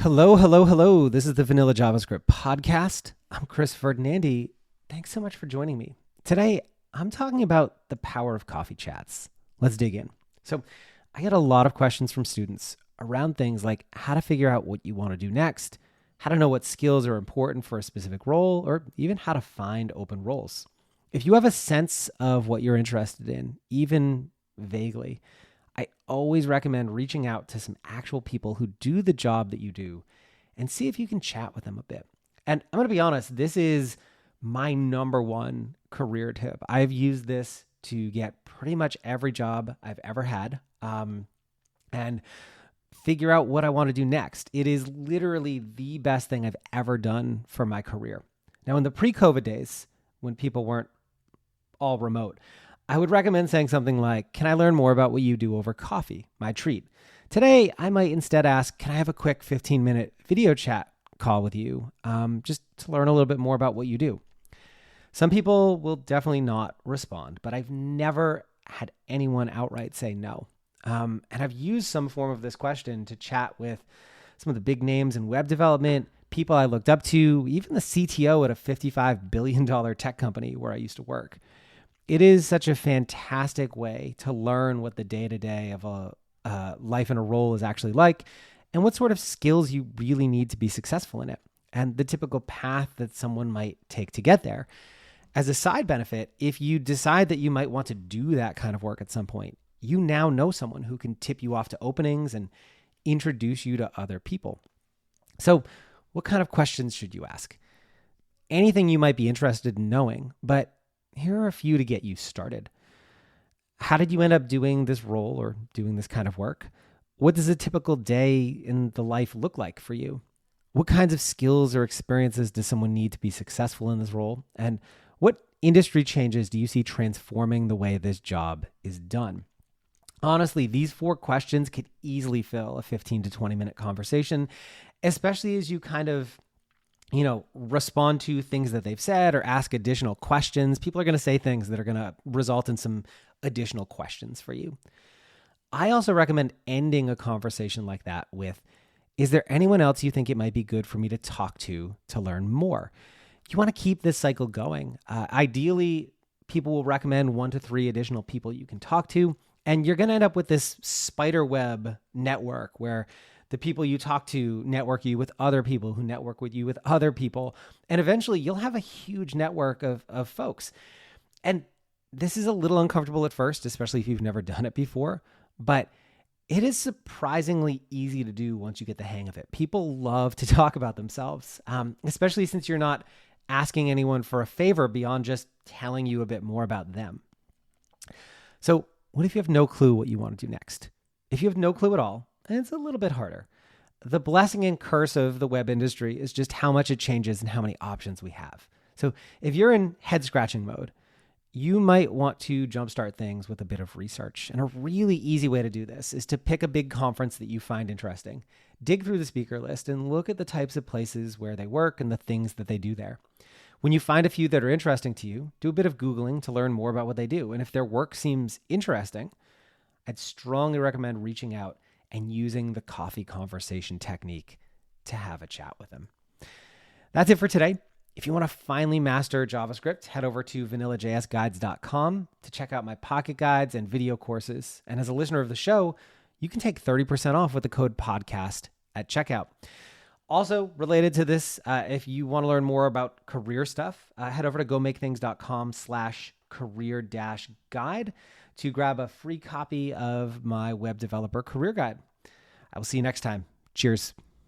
Hello, hello, hello. This is the Vanilla JavaScript podcast. I'm Chris Ferdinandi. Thanks so much for joining me. Today, I'm talking about the power of coffee chats. Let's dig in. So, I get a lot of questions from students around things like how to figure out what you want to do next, how to know what skills are important for a specific role, or even how to find open roles. If you have a sense of what you're interested in, even vaguely, I always recommend reaching out to some actual people who do the job that you do and see if you can chat with them a bit. And I'm going to be honest, this is my number one career tip. I've used this to get pretty much every job I've ever had and figure out what I want to do next. It is literally the best thing I've ever done for my career. Now, in the pre-COVID days, when people weren't all remote, I would recommend saying something like, can I learn more about what you do over coffee, my treat? Today, I might instead ask, can I have a quick 15-minute video chat call with you just to learn a little bit more about what you do? Some people will definitely not respond, but I've never had anyone outright say no. And I've used some form of this question to chat with some of the big names in web development, people I looked up to, even the CTO at a $55 billion tech company where I used to work. It is such a fantastic way to learn what the day-to-day of a life in a role is actually like and what sort of skills you really need to be successful in it and the typical path that someone might take to get there. As a side benefit, if you decide that you might want to do that kind of work at some point, you now know someone who can tip you off to openings and introduce you to other people. So what kind of questions should you ask? Anything you might be interested in knowing, but here are a few to get you started. How did you end up doing this role or doing this kind of work? What does a typical day in the life look like for you? What kinds of skills or experiences does someone need to be successful in this role? And what industry changes do you see transforming the way this job is done? Honestly, these 4 questions could easily fill a 15 to 20 minute conversation, especially as you kind of respond to things that they've said or ask additional questions. People are going to say things that are going to result in some additional questions for you. I also recommend ending a conversation like that with, is there anyone else you think it might be good for me to talk to learn more? You want to keep this cycle going. Ideally, people will recommend 1 to 3 additional people you can talk to, and you're going to end up with this spider web network where the people you talk to network you with other people who network with you with other people. And eventually you'll have a huge network of folks. And this is a little uncomfortable at first, especially if you've never done it before, but it is surprisingly easy to do once you get the hang of it. People love to talk about themselves, especially since you're not asking anyone for a favor beyond just telling you a bit more about them. So what if you have no clue what you want to do next? If you have no clue at all, it's a little bit harder. The blessing and curse of the web industry is just how much it changes and how many options we have. So if you're in head scratching mode, you might want to jumpstart things with a bit of research. And a really easy way to do this is to pick a big conference that you find interesting, dig through the speaker list and look at the types of places where they work and the things that they do there. When you find a few that are interesting to you, do a bit of Googling to learn more about what they do. And if their work seems interesting, I'd strongly recommend reaching out and using the coffee conversation technique to have a chat with them. That's it for today. If you want to finally master JavaScript, head over to vanillajsguides.com to check out my pocket guides and video courses. And as a listener of the show, you can take 30% off with the code podcast at checkout. Also related to this, if you want to learn more about career stuff, head over to gomakethings.com/career-guide to grab a free copy of my web developer career guide. I will see you next time. Cheers.